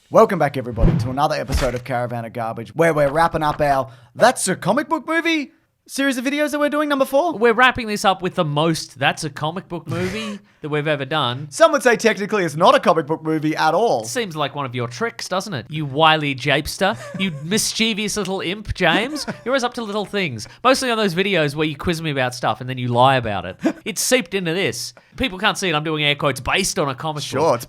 Welcome back, everybody, to another episode of Caravan of Garbage, where we're wrapping up our That's a Comic Book Movie series of videos that we're doing, number 4. We're wrapping this up with the most That's a Comic Book Movie that we've ever done. Some would say technically it's not a comic book movie at all. Seems like one of your tricks, doesn't it? You wily japester. You mischievous little imp, James. You're always up to little things. Mostly on those videos where you quiz me about stuff and then you lie about it. It's seeped into this. People can't see it. I'm doing air quotes. Based on a comic book. Sure, it's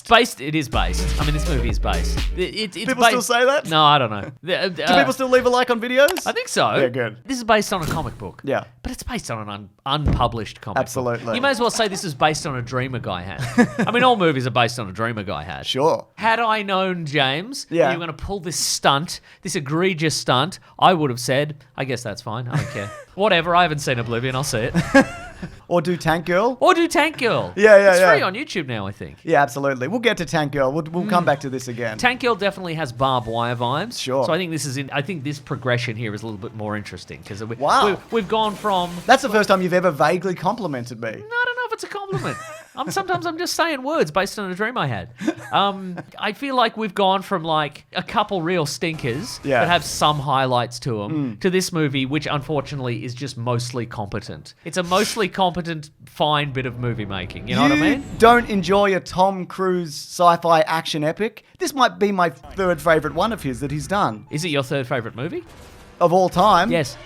based. It is based. I mean, this movie is based. It's People based. still say that? No, I don't know. Do people still leave a like on videos? I think so. Yeah, good. This is based on a comic book. Yeah. But it's based on an unpublished comic Absolutely. book. You may as well say this is based on a dream a guy had. I mean, all movies are based on a dream a guy had. Sure. Had I known, James, that Yeah. you were going to pull this stunt, this egregious stunt, I would have said, I guess that's fine. I don't care. Whatever. I haven't seen Oblivion. I'll see it. Or do Tank Girl? Or do Tank Girl. Yeah. It's free on YouTube now, I think. Yeah, absolutely. We'll get to Tank Girl. We'll come back to this again. Tank Girl definitely has barbed wire vibes. Sure. So I think this progression here is a little bit more interesting because Wow. we've gone from. That's the first time you've ever vaguely complimented me. I don't know if it's a compliment. Sometimes I'm just saying words based on a dream I had. I feel like we've gone from like a couple real stinkers that have some highlights to them to this movie, which unfortunately is just mostly competent. It's a mostly competent, fine bit of movie making. You know what I mean? Don't enjoy a Tom Cruise sci-fi action epic? This might be my third favourite one of his that he's done. Is it your third favourite movie? Of all time? Yes.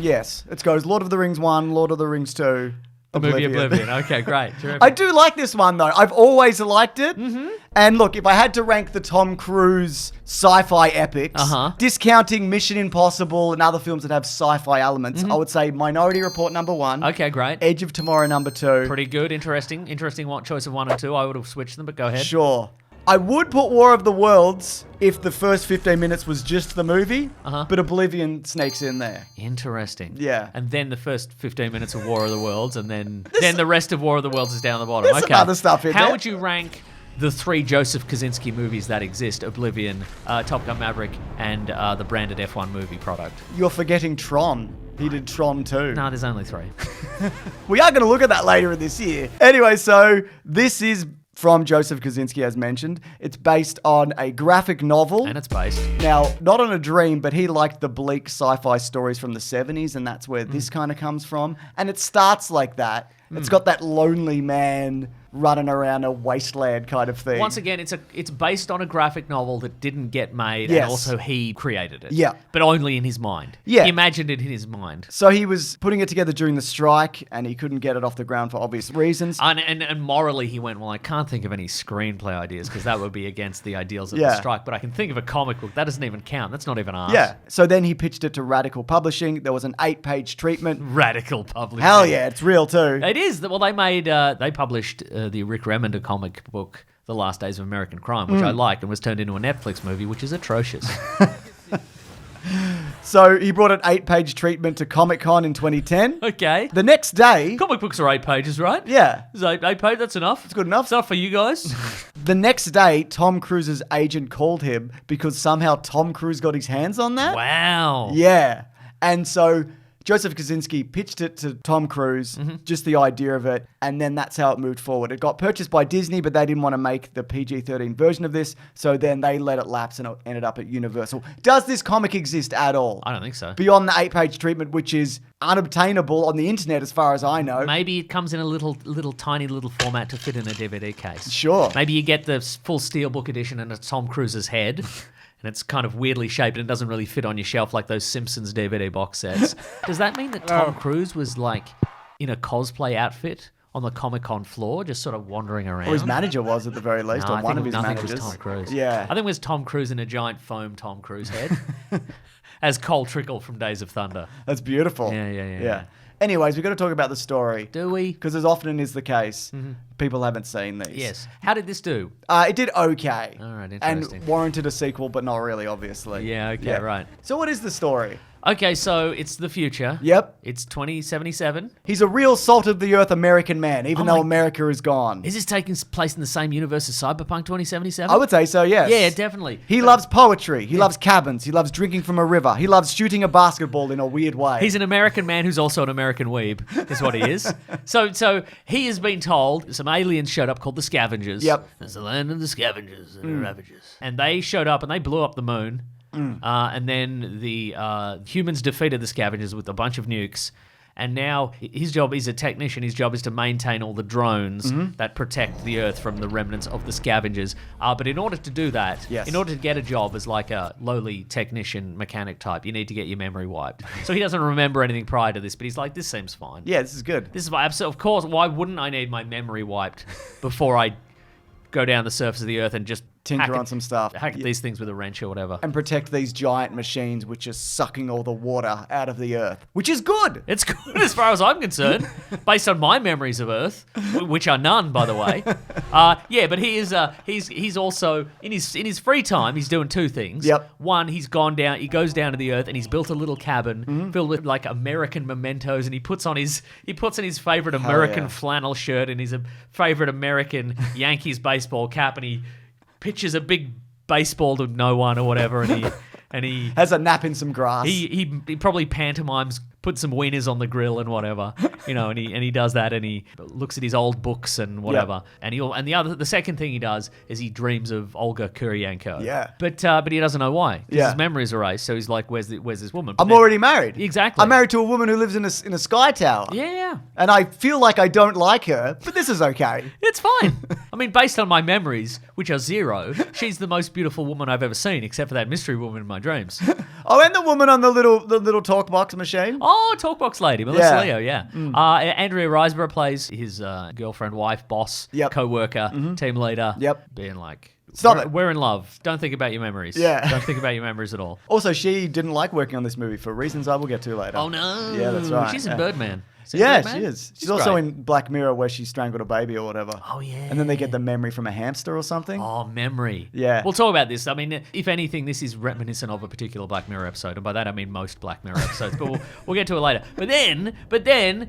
Yes. It goes Lord of the Rings 1, Lord of the Rings 2. The movie Oblivion. Okay, great. Terrific. I do like this one, though. I've always liked it. Mm-hmm. And look, if I had to rank the Tom Cruise sci-fi epics, discounting Mission Impossible and other films that have sci-fi elements, I would say Minority Report number 1. Okay, great. Edge of Tomorrow number 2. Pretty good. Interesting choice of 1 and 2. I would have switched them, but go ahead. Sure. I would put War of the Worlds if the first 15 minutes was just the movie, but Oblivion sneaks in there. Interesting. Yeah. And then the first 15 minutes of War of the Worlds, and then the rest of War of the Worlds is down the bottom. There's some other stuff in there. How would you rank the 3 Joseph Kazinski movies that exist? Oblivion, Top Gun Maverick, and the branded F1 movie product. You're forgetting Tron. He did Tron too. No, there's only 3. We are going to look at that later in this year. Anyway, so this is from Joseph Kazinski, as mentioned. It's based on a graphic novel. And it's based. Now, not on a dream, but he liked the bleak sci-fi stories from the 70s, and that's where this kind of comes from. And it starts like that. It's got that lonely man running around a wasteland kind of thing. Once again, it's based on a graphic novel that didn't get made, Yes. and also he created it. Yeah. But only in his mind. Yeah. He imagined it in his mind. So he was putting it together during the strike, and he couldn't get it off the ground for obvious reasons. And morally, he went, well, I can't think of any screenplay ideas because that would be against the ideals of the strike, but I can think of a comic book. That doesn't even count. That's not even art. Yeah. So then he pitched it to Radical Publishing. There was an 8-page treatment. Radical Publishing. Hell yeah, it's real too. It is. Well, they published the Rick Remender comic book, The Last Days of American Crime, which I liked and was turned into a Netflix movie, which is atrocious. So he brought an 8-page treatment to Comic-Con in 2010. Okay. The next day... Comic books are 8 pages, right? Yeah. Is 8 pages? That's enough. It's good enough. It's enough for you guys. The next day, Tom Cruise's agent called him because somehow Tom Cruise got his hands on that. Wow. Yeah. And so Joseph Kaczynski pitched it to Tom Cruise, just the idea of it, and then that's how it moved forward. It got purchased by Disney, but they didn't want to make the PG-13 version of this, so then they let it lapse and it ended up at Universal. Does this comic exist at all? I don't think so. Beyond the 8-page treatment, which is unobtainable on the internet as far as I know. Maybe it comes in a little tiny format to fit in a DVD case. Sure. Maybe you get the full Steelbook edition and it's Tom Cruise's head. And it's kind of weirdly shaped and it doesn't really fit on your shelf like those Simpsons DVD box sets. Does that mean that Tom Cruise was like in a cosplay outfit on the Comic-Con floor, just sort of wandering around? Or his manager was at the very least, No, or I one think of his nothing managers. was Tom Cruise. Yeah. I think it was Tom Cruise in a giant foam Tom Cruise head. As Cole Trickle from Days of Thunder. That's beautiful. Yeah. Anyways, we've got to talk about the story. Do we? Because as often is the case, people haven't seen these. Yes. How did this do? It did okay. All right, interesting. And warranted a sequel, but not really, obviously. Yeah, okay, right. So what is the story? Okay, so it's the future. Yep. It's 2077. He's a real salt of the earth American man, even though America is gone. Is this taking place in the same universe as Cyberpunk 2077? I would say so, yes. Yeah, definitely. He loves poetry. He loves cabins. He loves drinking from a river. He loves shooting a basketball in a weird way. He's an American man who's also an American weeb, is what he is. So he has been told some aliens showed up called the Scavengers. Yep. There's the land of the Scavengers and the Ravagers. And they showed up and they blew up the moon. And then the humans defeated the Scavengers with a bunch of nukes. And now his job is a technician. His job is to maintain all the drones that protect the Earth from the remnants of the Scavengers. But in order to do that, in order to get a job as like a lowly technician mechanic type, you need to get your memory wiped. So he doesn't remember anything prior to this, but he's like, this seems fine. Yeah, this is good. This is of course, why wouldn't I need my memory wiped before I go down the surface of the Earth and just tinker on some stuff. Hack these things with a wrench or whatever. And protect these giant machines which are sucking all the water out of the Earth. Which is good. It's good as far as I'm concerned, based on my memories of Earth, which are none, by the way. But he is he's also in his free time, he's doing two things. Yep. One, he goes down to the Earth and he's built a little cabin filled with like American mementos, and he puts on his favorite American flannel shirt and his favorite American Yankees baseball cap, and he pitches a big baseball to no one or whatever, and he has a nap in some grass. He probably pantomimes, puts some wieners on the grill and whatever, and he does that, and he looks at his old books and whatever. Yep. And the second thing he does is he dreams of Olga Kurylenko. Yeah. But he doesn't know why. Because his memory is erased, so he's like, where's this woman? I'm already married. Exactly. I'm married to a woman who lives in a sky tower. Yeah. And I feel like I don't like her, but this is okay. It's fine. I mean, based on my memories, which are zero, she's the most beautiful woman I've ever seen, except for that mystery woman in my dreams. Oh, and the woman on the little talk box machine. Oh, Talkbox lady, Melissa Leo, yeah. Andrea Riseborough plays his girlfriend, wife, boss, co-worker, team leader. Yep. Being like, we're in love. Don't think about your memories. Yeah. Don't think about your memories at all. Also, she didn't like working on this movie for reasons I will get to later. Oh, no. Yeah, that's right. She's in Birdman. She is. She's also great. In Black Mirror where she strangled a baby or whatever. Oh, yeah. And then they get the memory from a hamster or something. Oh, memory. Yeah. We'll talk about this. I mean, if anything, this is reminiscent of a particular Black Mirror episode. And by that, I mean most Black Mirror episodes. But we'll get to it later. But then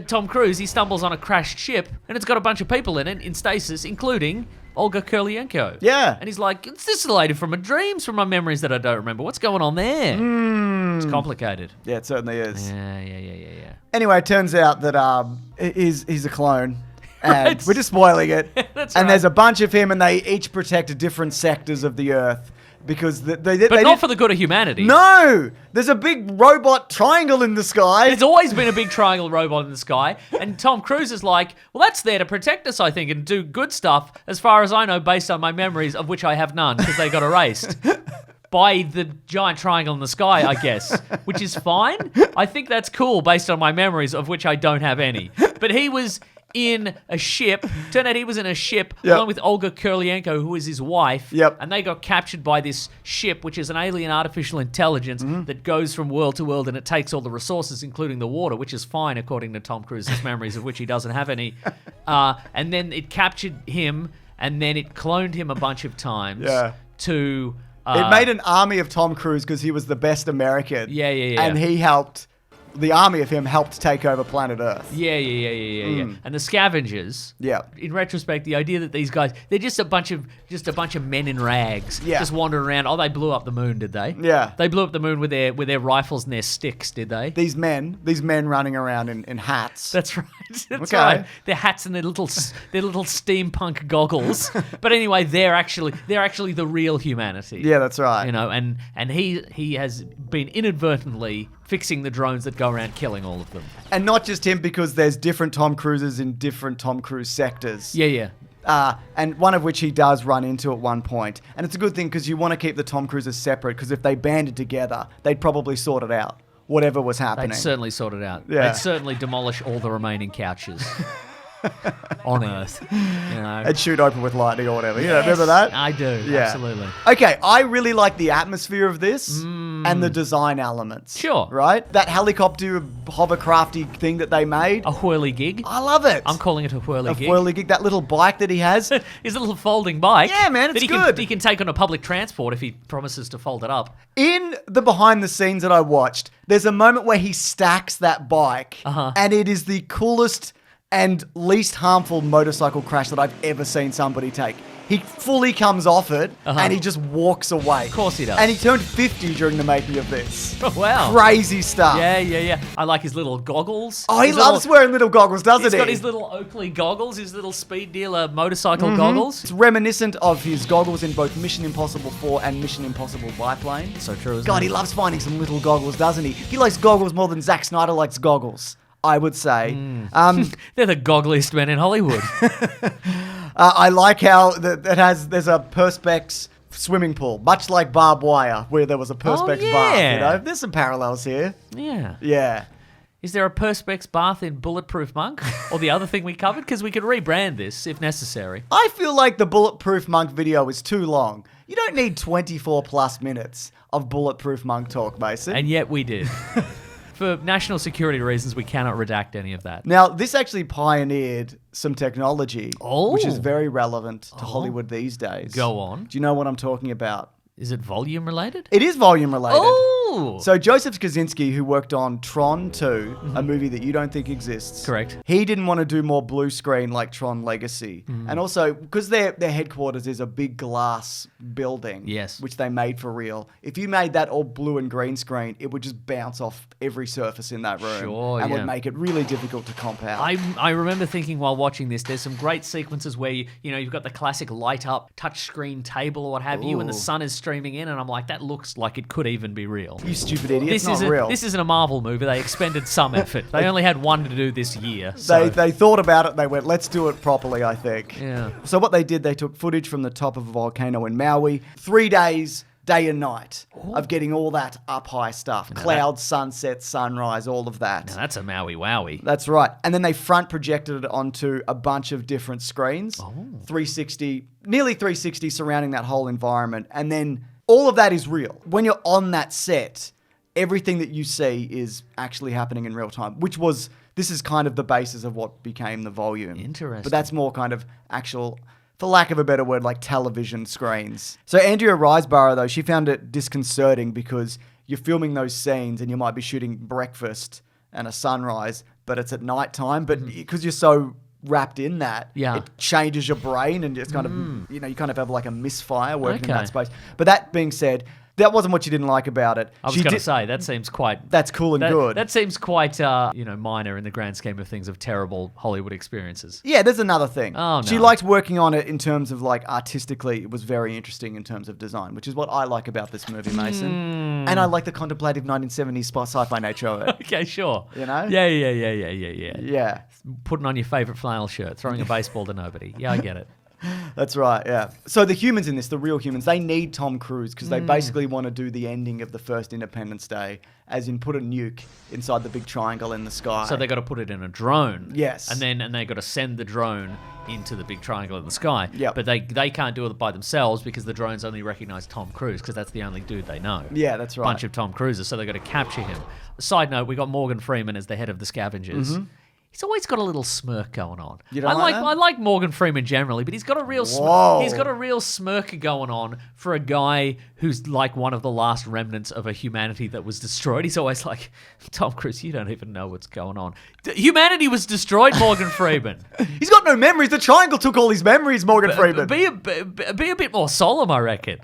Tom Cruise, he stumbles on a crashed ship and it's got a bunch of people in it in stasis, including Olga Kurylenko. Yeah. And he's like, it's distilled from my dreams, from my memories that I don't remember. What's going on there? It's complicated. Yeah, it certainly is. Yeah. Anyway, it turns out that he's a clone. And we're just spoiling it. That's and right. There's a bunch of him and they each protect different sectors of the Earth. Because But not for the good of humanity. No! There's a big robot triangle in the sky. There's always been a big triangle robot in the sky. And Tom Cruise is like, well, that's there to protect us, I think, and do good stuff, as far as I know, based on my memories, of which I have none, because they got erased. By the giant triangle in the sky, I guess, which is fine. I think that's cool based on my memories, of which I don't have any. But he was in a ship. Turned out he was in a ship along with Olga Kurylenko, who was his wife. Yep. And they got captured by this ship, which is an alien artificial intelligence that goes from world to world, and it takes all the resources, including the water, which is fine according to Tom Cruise's memories, of which he doesn't have any. And then it captured him, and then it cloned him a bunch of times to... it made an army of Tom Cruise because he was the best American. Yeah. And he helped... The army of him helped take over planet Earth. Yeah. And the Scavengers. Yeah. In retrospect, the idea that these guys, they're just a bunch of men in rags, just wandering around. Oh, they blew up the moon, did they? Yeah. They blew up the moon with their rifles and their sticks, did they? These men running around in hats. That's right. That's right. Their hats and their little steampunk goggles. But anyway, they're actually the real humanity. Yeah, that's right. You know, and he has been inadvertently fixing the drones that go around killing all of them. And not just him, because there's different Tom Cruises in different Tom Cruise sectors. Yeah. And one of which he does run into at one point. And it's a good thing because you want to keep the Tom Cruises separate, because if they banded together, they'd probably sort it out, whatever was happening. They'd certainly sort it out. Yeah. They'd certainly demolish all the remaining couches on Earth. You know. And shoot open with lightning or whatever. Yes, remember that? I do. Yeah. Absolutely. Okay, I really like the atmosphere of this. and the design elements. Sure. Right? That helicopter hovercrafty thing that they made. A whirly gig. I love it. I'm calling it a whirly gig. A whirly gig. That little bike that he has. His little folding bike. Yeah, man, it's that good. He can take on a public transport if he promises to fold it up. In the behind the scenes that I watched, there's a moment where he stacks that bike, and it is the coolest and least harmful motorcycle crash that I've ever seen somebody take. He fully comes off it, and he just walks away. Of course he does. And he turned 50 during the making of this. Oh, wow. Crazy stuff. Yeah. I like his little goggles. Oh, he loves wearing little goggles, doesn't he? He's got his little Oakley goggles, his little speed dealer motorcycle goggles. It's reminiscent of his goggles in both Mission Impossible 4 and Mission Impossible Biplane. So true, isn't God, it? he loves finding some little goggles, doesn't he? He likes goggles more than Zack Snyder likes goggles, I would say. They're the goggliest men in Hollywood. I like how there's a Perspex swimming pool, much like Barbed Wire, where there was a Perspex bath. You know, there's some parallels here. Yeah. Yeah. Is there a Perspex bath in Bulletproof Monk? Or the other thing we covered? Because we could rebrand this if necessary. I feel like the Bulletproof Monk video is too long. You don't need 24 plus minutes of Bulletproof Monk talk, Mason. And yet we did. For national security reasons, we cannot redact any of that. Now, this actually pioneered some technology, which is very relevant to Hollywood these days. Go on. Do you know what I'm talking about? Is it volume related? It is volume related. Oh! So Joseph Kazinski, who worked on Tron 2, a movie that you don't think exists. Correct. He didn't want to do more blue screen like Tron Legacy. And also, because their headquarters is a big glass building, Yes. which they made for real. If you made that all blue and green screen, it would just bounce off every surface in that room. Sure, and yeah. would make it really difficult to comp out. I remember thinking while watching this, there's some great sequences where you've got the classic light up touchscreen table or what have you, and the sun is streaming in, and I'm like, that looks like it could even be real. You stupid idiot, it's not isn't real. This isn't a Marvel movie. They expended some effort. They only had one to do this year. So. They thought about it, they went, let's do it properly, I think. Yeah. So what they did, they took footage from the top of a volcano in Maui, 3 days, day and night, of getting all that up high stuff. Clouds, sunset, sunrise, all of that. Now that's a Maui wowie. That's right. And then they front projected it onto a bunch of different screens. 360, nearly 360 surrounding that whole environment. And then all of that is real. When you're on that set, everything that you see is actually happening in real time, this is kind of the basis of what became the volume. Interesting. But that's more kind of actual, for lack of a better word, like television screens. So Andrea Riseborough, though, she found it disconcerting because you're filming those scenes and you might be shooting breakfast and a sunrise, but it's at nighttime. But because you're so wrapped in that, it changes your brain and it's kind of, you kind of have like a misfire working in that space. But that being said, that wasn't what you didn't like about it. I was going to say, that seems quite... That's cool and good. That seems quite, minor in the grand scheme of things of terrible Hollywood experiences. Yeah, there's another thing. Oh, no. She liked working on it in terms of, like, artistically, it was very interesting in terms of design, which is what I like about this movie, Mason. And I like the contemplative 1970s sci-fi nature of it. Okay, sure. You know? Yeah. Yeah. Putting on your favourite flannel shirt, throwing a baseball to nobody. Yeah, I get it. That's right, yeah. So the humans in this, the real humans, they need Tom Cruise because they basically want to do the ending of the first Independence Day, as in put a nuke inside the big triangle in the sky. So they got to put it in a drone. Yes. And they got to send the drone into the big triangle in the sky. Yep. But they can't do it by themselves because the drones only recognize Tom Cruise because that's the only dude they know. Yeah, that's right. Bunch of Tom Cruises, so they got to capture him. Side note, we got Morgan Freeman as the head of the Scavengers. He's always got a little smirk going on. You don't like that? I like Morgan Freeman generally, but he's got a real he's got a real smirk going on for a guy who's like one of the last remnants of a humanity that was destroyed. He's always like, Tom Cruise, you don't even know what's going on. Humanity was destroyed, Morgan Freeman. He's got no memories. The triangle took all his memories, Morgan Freeman. Be a bit more solemn, I reckon.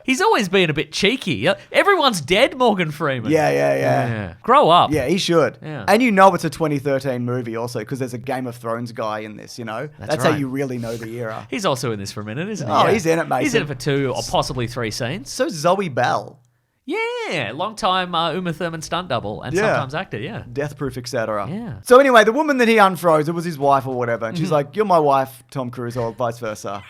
He's always been a bit cheeky. Everyone's dead, Morgan Freeman. Yeah. Grow up. Yeah, he should. Yeah. And you know it's a 2013 movie also because there's a Game of Thrones guy in this, you know? That's right. how you really know the era. He's also in this for a minute, isn't he? Oh, he's in it, mate. He's in it for 2 or possibly 3 scenes. So Zoe Bell. Yeah, long time Uma Thurman stunt double and sometimes actor, Death Proof, etc. Yeah. So anyway, the woman that he unfroze, it was his wife or whatever. And she's like, you're my wife, Tom Cruise, or vice versa.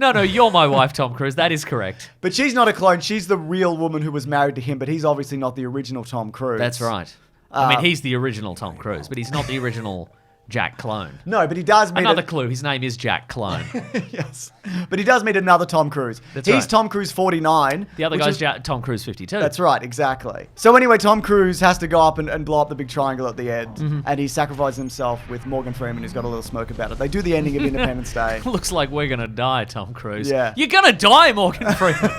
No, you're my wife, Tom Cruise. That is correct. But she's not a clone. She's the real woman who was married to him, but he's obviously not the original Tom Cruise. That's right. I mean, he's the original Tom Cruise, but he's not the original Jack Clone. No, but he does meet Another clue, his name is Jack Clone. Yes. But he does meet another Tom Cruise. He's right. Tom Cruise 49. The other guy's Tom Cruise 52. That's right, exactly. So anyway, Tom Cruise has to go up and blow up the big triangle at the end. And he sacrifices himself with Morgan Freeman, who's got a little smoke about it. They do the ending of Independence Day. Looks like we're going to die, Tom Cruise. Yeah. You're going to die, Morgan Freeman.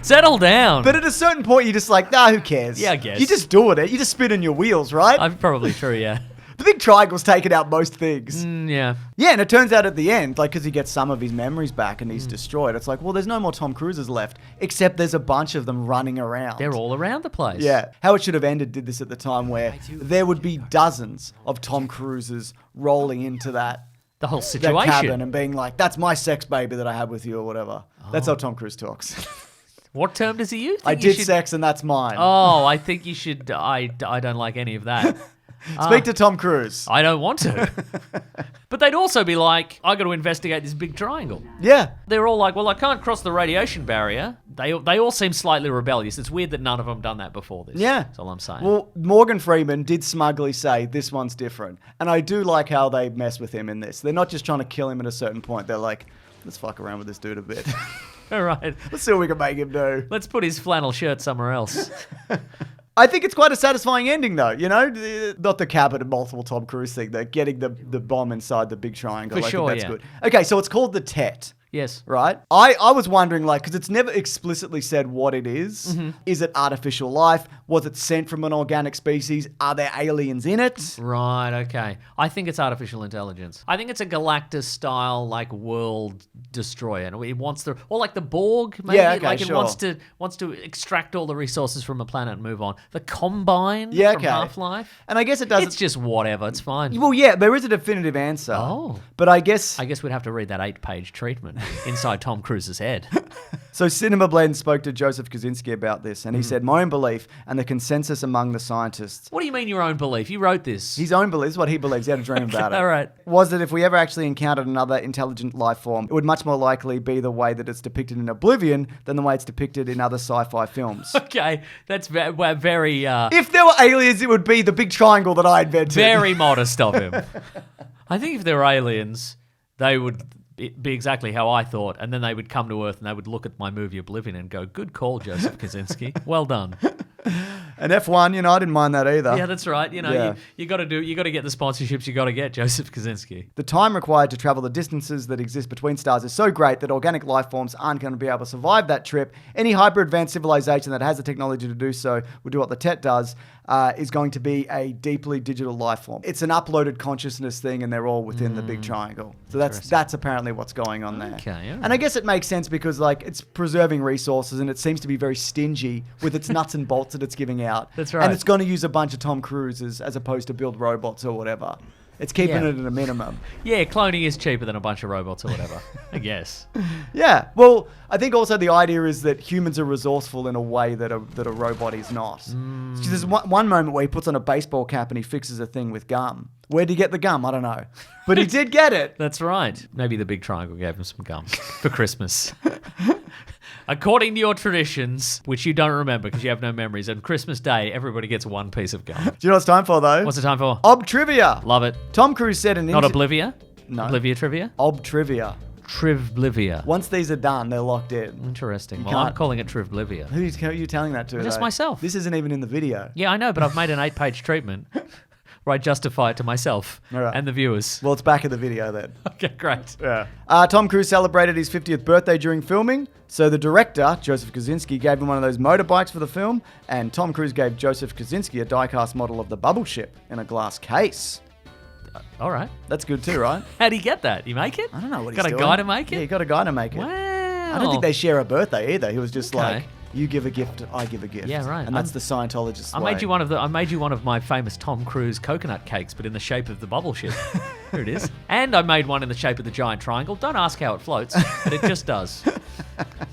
Settle down. But at a certain point, you're just like, nah, who cares? Yeah, I guess. You just do it. You just spin in your wheels, right? Probably true, yeah. The big triangle's taken out most things. Yeah. Yeah, and it turns out at the end, like, because he gets some of his memories back and he's destroyed, it's like, well, there's no more Tom Cruises left, except there's a bunch of them running around. They're all around the place. Yeah. How it should have ended did this at the time where there would be dozens of Tom Cruises rolling into the whole situation. cabin and being like, that's my sex baby that I had with you or whatever. That's how Tom Cruise talks. What term does he use? I did sex and that's mine. Oh, I think you should. I don't like any of that. Speak to Tom Cruise. I don't want to. But they'd also be like, I got to investigate this big triangle. Yeah. They're all like, well, I can't cross the radiation barrier. They all seem slightly rebellious. It's weird that none of them done that before this. Yeah. That's all I'm saying. Well, Morgan Freeman did smugly say this one's different. And I do like how they mess with him in this. They're not just trying to kill him at a certain point. They're like, let's fuck around with this dude a bit. All right. Let's see what we can make him do. Let's put his flannel shirt somewhere else. I think it's quite a satisfying ending, though. You know, not the cabin and multiple Tom Cruise thing. They're getting the bomb inside the big triangle. For sure, that's yeah. good. Okay, so it's called the Tet. Yes. Right? I was wondering, like, because it's never explicitly said what it is. Is it artificial life? Was it sent from an organic species? Are there aliens in it? Right, okay. I think it's artificial intelligence. I think it's a Galactus-style, like, world destroyer. And it wants to, or like the Borg, maybe. Yeah, okay, like sure. it wants to extract all the resources from a planet and move on. The Combine Yeah, from okay. Half-Life. And I guess it doesn't... It's just whatever. It's fine. Well, yeah, there is a definitive answer. Oh. But I guess we'd have to read that 8-page treatment inside Tom Cruise's head. So Cinema Blend spoke to Joseph Kazinski about this, and he said, my own belief and the consensus among the scientists... What do you mean your own belief? You wrote this. His own belief is what he believes. He had a dream about it. All right. Was that if we ever actually encountered another intelligent life form, it would much more likely be the way that it's depicted in Oblivion than the way it's depicted in other sci-fi films. Okay, that's very... If there were aliens, it would be the big triangle that I invented. Very modest of him. I think if there were aliens, they would be exactly how I thought, and then they would come to Earth and they would look at my movie Oblivion and go, good call, Joseph Kazinski. Well done. And F1, you know, I didn't mind that either. Yeah, that's right. You know, Yeah. you got to get the sponsorships you got to get, Joseph Kazinski. The time required to travel the distances that exist between stars is so great that organic life forms aren't going to be able to survive that trip. Any hyper-advanced civilization that has the technology to do so would do what the TET does, is going to be a deeply digital life form. It's an uploaded consciousness thing, and they're all within the big triangle. So that's apparently what's going on there. Okay, yeah. And I guess it makes sense because, like, it's preserving resources, and it seems to be very stingy with its nuts and bolts that it's giving out. That's right. And it's going to use a bunch of Tom Cruises as opposed to build robots or whatever. It's keeping it at a minimum. Yeah, cloning is cheaper than a bunch of robots or whatever, I guess. Yeah. Well, I think also the idea is that humans are resourceful in a way that a robot is not. There's one moment where he puts on a baseball cap and he fixes a thing with gum. Where'd he get the gum? I don't know. But he did get it. That's right. Maybe the big triangle gave him some gum for Christmas. According to your traditions, which you don't remember because you have no memories, on Christmas Day, everybody gets one piece of gum. Do you know what it's time for, though? What's the time for? Ob Trivia. Love it. Tom Cruise said in... Not Oblivia? No. Oblivia trivia? Ob Trivia. Trivblivia. Once these are done, they're locked in. Interesting. Well, I'm calling it Trivblivia. Who are you telling that to? Just though? myself. This isn't even in the video. Yeah, I know, but I've made an 8-page treatment where I justify it to myself and the viewers. Well, it's back in the video then. Okay, great. Yeah. Tom Cruise celebrated his 50th birthday during filming. So the director, Joseph Kazinski, gave him one of those motorbikes for the film, and Tom Cruise gave Joseph Kazinski a die-cast model of the bubble ship in a glass case. All right. That's good too, right? How'd he get that? You make it? I don't know what he's got doing. Got a guy to make it? Yeah, he got a guy to make it. Wow. I don't think they share a birthday either. He was just like, you give a gift, I give a gift. Yeah, right. And that's the Scientologist way. I made you one of my famous Tom Cruise coconut cakes, but in the shape of the bubble ship. Here it is. And I made one in the shape of the giant triangle. Don't ask how it floats, but it just does.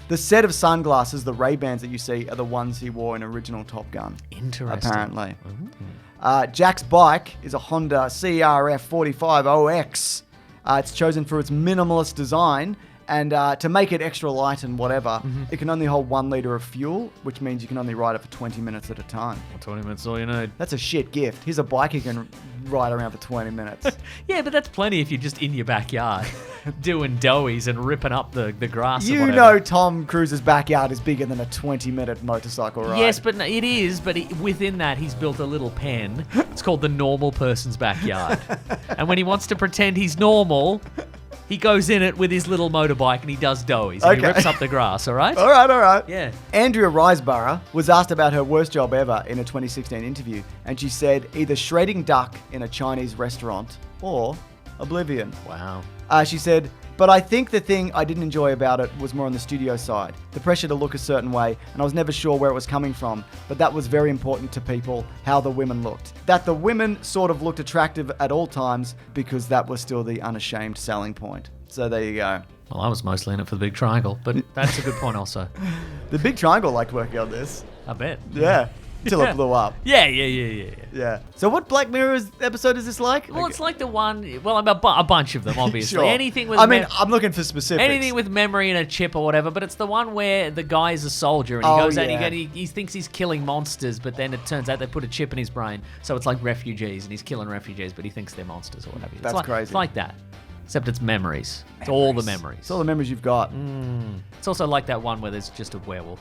The set of sunglasses, the Ray-Bans that you see, are the ones he wore in original Top Gun. Interesting. Apparently. Jack's bike is a Honda CRF 45OX. It's chosen for its minimalist design. And to make it extra light and whatever, it can only hold 1 litre of fuel, which means you can only ride it for 20 minutes at a time. Well, 20 minutes is all you need. That's a shit gift. Here's a bike you can ride around for 20 minutes. Yeah, but that's plenty if you're just in your backyard doing doughies and ripping up the grass. You know Tom Cruise's backyard is bigger than a 20-minute motorcycle ride. Yes, but it is. But within that, he's built a little pen. It's called the normal person's backyard. And when he wants to pretend he's normal, he goes in it with his little motorbike and he does doughies. And he rips up the grass, all right? All right. Yeah. Andrea Riseborough was asked about her worst job ever in a 2016 interview, and she said either shredding duck in a Chinese restaurant or Oblivion. Wow. She said, but I think the thing I didn't enjoy about it was more on the studio side. The pressure to look a certain way, and I was never sure where it was coming from, but that was very important to people, how the women looked. That the women sort of looked attractive at all times, because that was still the unashamed selling point. So there you go. Well, I was mostly in it for the big triangle, but that's a good point also. The big triangle liked working on this. I bet. Yeah. Until it blew up. Yeah. So what Black Mirror episode is this like? Well, it's like the one... Well, a bunch of them, obviously. Sure. Anything with... I'm looking for specifics. Anything with memory and a chip or whatever, but it's the one where the guy's a soldier and he goes out and he thinks he's killing monsters, but then it turns out they put a chip in his brain, so it's like refugees, and he's killing refugees, but he thinks they're monsters or whatever. That's crazy. It's like that. Except it's memories. It's all the memories. It's all the memories you've got. It's also like that one where there's just a werewolf.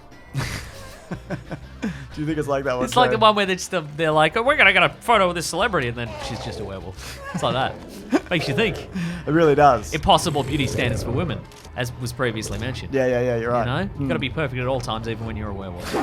Do you think it's like that one? It's like the one where they're like, oh, we're going to get a photo with this celebrity, and then she's just a werewolf. It's like that. Makes you think. It really does. Impossible beauty standards for women, as was previously mentioned. Yeah, you're right. You know? You've got to be perfect at all times, even when you're a werewolf.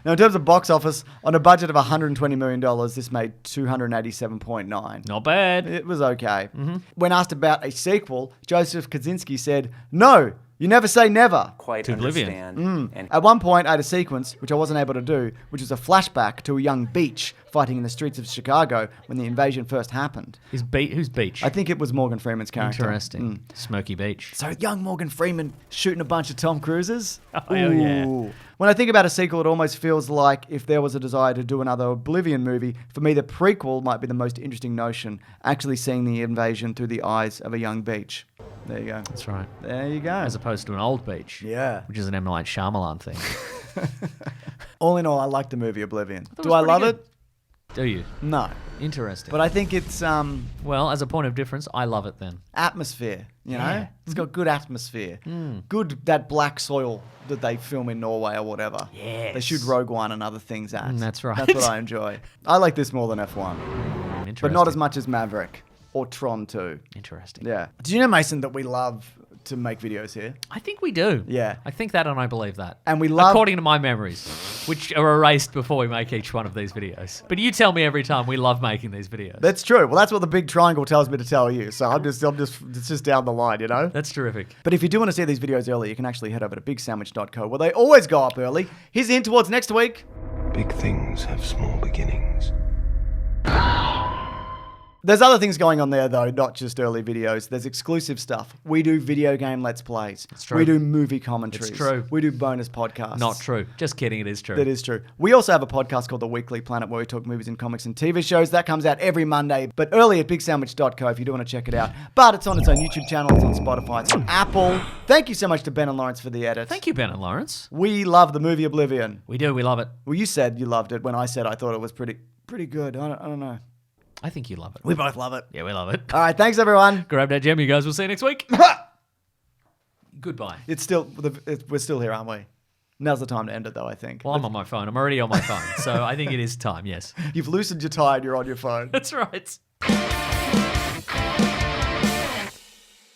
Now, in terms of box office, on a budget of $120 million, this made $287.9. Not bad. It was okay. When asked about a sequel, Joseph Kazinski said, "No, you never say never." Quite To Oblivion. understand. And At one point, I had a sequence, which I wasn't able to do, which was a flashback to a young Beach fighting in the streets of Chicago when the invasion first happened. Who's Beach? I think it was Morgan Freeman's character. Interesting. Smoky Beach. So young Morgan Freeman shooting a bunch of Tom Cruises. Oh, hell yeah. Ooh. When I think about a sequel, it almost feels like if there was a desire to do another Oblivion movie, for me the prequel might be the most interesting notion, actually seeing the invasion through the eyes of a young Beach. There you go. That's right. There you go. As opposed to an old Beach. Yeah. Which is an M. Night Shyamalan thing. All in all, I like the movie Oblivion. it Do was I pretty love good. it? Do you? No. Interesting. But I think it's Well, as a point of difference, I love it then. atmosphere, you know? Yeah. It's got good atmosphere. Good, that black soil that they film in Norway or whatever. Yes. They shoot Rogue One and other things at. That's right. That's what I enjoy. I like this more than F1. Interesting. But not as much as Maverick or Tron 2. Interesting. Yeah. Do you know, Mason, that we love to make videos here? I think we do. Yeah. I think that and I believe that. And we love... According to my memories, which are erased before we make each one of these videos. But you tell me every time we love making these videos. That's true. Well, that's what the big triangle tells me to tell you. So it's just down the line, you know? That's terrific. But if you do want to see these videos early, you can actually head over to bigsandwich.co, where they always go up early. Here's the in towards next week. Big things have small beginnings. There's other things going on there, though, not just early videos. There's exclusive stuff. We do video game Let's Plays. It's true. We do movie commentaries. It's true. We do bonus podcasts. Not true. Just kidding. It is true. That is true. We also have a podcast called The Weekly Planet, where we talk movies and comics and TV shows. That comes out every Monday, but early at bigsandwich.co if you do want to check it out. But it's on its own YouTube channel. It's on Spotify. It's on Apple. Thank you so much to Ben and Lawrence for the edit. Thank you, Ben and Lawrence. We love the movie Oblivion. We do. We love it. Well, you said you loved it when I said I thought it was pretty good. I don't know. I think you love it. We both love it. Yeah, we love it. All right, thanks everyone. Grab that gem, you guys. We'll see you next week. Goodbye. We're still here, aren't we? Now's the time to end it, though, I think. Well, I'm on my phone. I'm already on my phone. So I think it is time, yes. You've loosened your tie and you're on your phone. That's right.